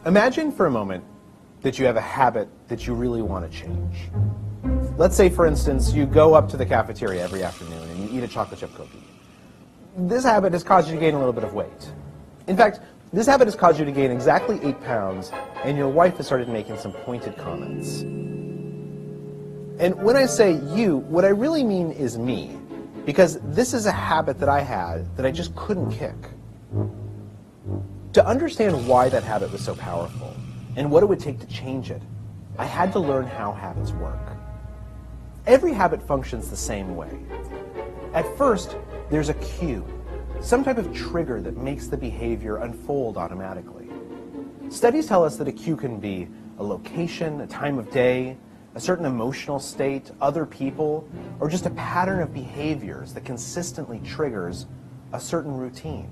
Imagine for a moment that you have a habit that you really want to change. Let's say, for instance, you go up to the cafeteria every afternoon and you eat a chocolate chip cookie. This habit has caused you to gain a little bit of weight. In fact, this habit has caused you to gain exactly 8 pounds, and your wife has started making some pointed comments. And when I say you, what I really mean is me, because this is a habit that I had that I just couldn't kick. To understand why that habit was so powerful, and what it would take to change it, I had to learn how habits work. Every habit functions the same way. At first, there's a cue, some type of trigger that makes the behavior unfold automatically. Studies tell us that a cue can be a location, a time of day, a certain emotional state, other people, or just a pattern of behaviors that consistently triggers a certain routine.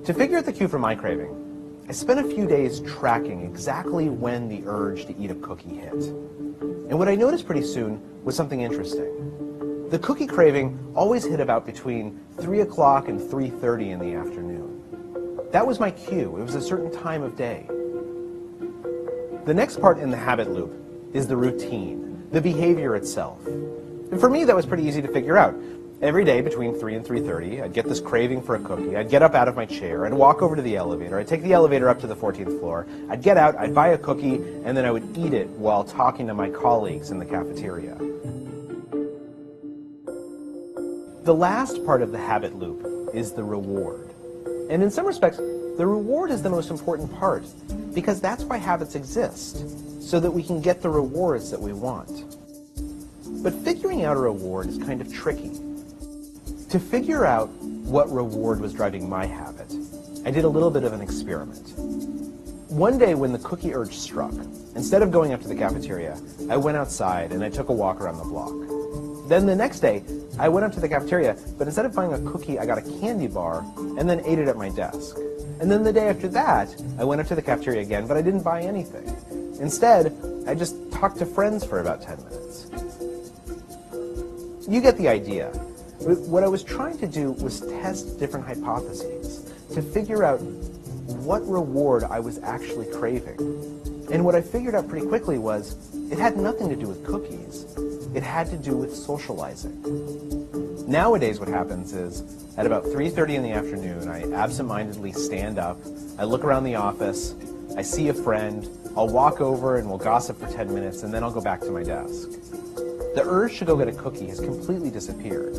To figure out the cue for my craving, I spent a few days tracking exactly when the urge to eat a cookie hit. And what I noticed pretty soon was something interesting. The cookie craving always hit about between 3 o'clock and 3:30 in the afternoon. That was my cue. It was a certain time of day. The next part in the habit loop is the routine, the behavior itself. And for me, that was pretty easy to figure out. Every day between 3 and 3:30, I'd get this craving for a cookie. I'd get up out of my chair. I'd walk over to the elevator. I'd take the elevator up to the 14th floor. I'd get out. I'd buy a cookie, and then I would eat it while talking to my colleagues in the cafeteria. The last part of the habit loop is the reward. And in some respects, the reward is the most important part, because that's why habits exist, so that we can get the rewards that we want. But figuring out a reward is kind of tricky. To figure out what reward was driving my habit, I did a little bit of an experiment. One day when the cookie urge struck, instead of going up to the cafeteria, I went outside and I took a walk around the block. Then the next day, I went up to the cafeteria, but instead of buying a cookie, I got a candy bar and then ate it at my desk. And then the day after that, I went up to the cafeteria again, but I didn't buy anything. Instead, I just talked to friends for about 10 minutes. You get the idea. What I was trying to do was test different hypotheses to figure out what reward I was actually craving. And what I figured out pretty quickly was it had nothing to do with cookies. It had to do with socializing. Nowadays what happens is at about 3:30 in the afternoon, I absentmindedly stand up, I look around the office, I see a friend, I'll walk over and we'll gossip for 10 minutes and then I'll go back to my desk. The urge to go get a cookie has completely disappeared.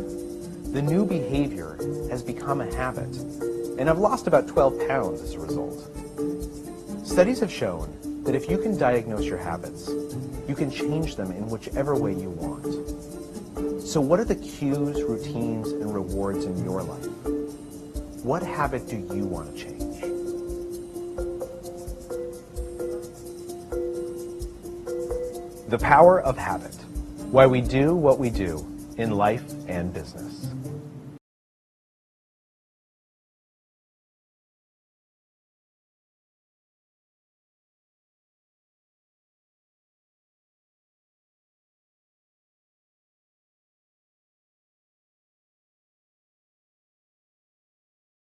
The new behavior has become a habit, and I've lost about 12 pounds as a result. Studies have shown that if you can diagnose your habits, you can change them in whichever way you want. So what are the cues, routines, and rewards in your life? What habit do you want to change? The power of habit. Why we do what we do in life and business.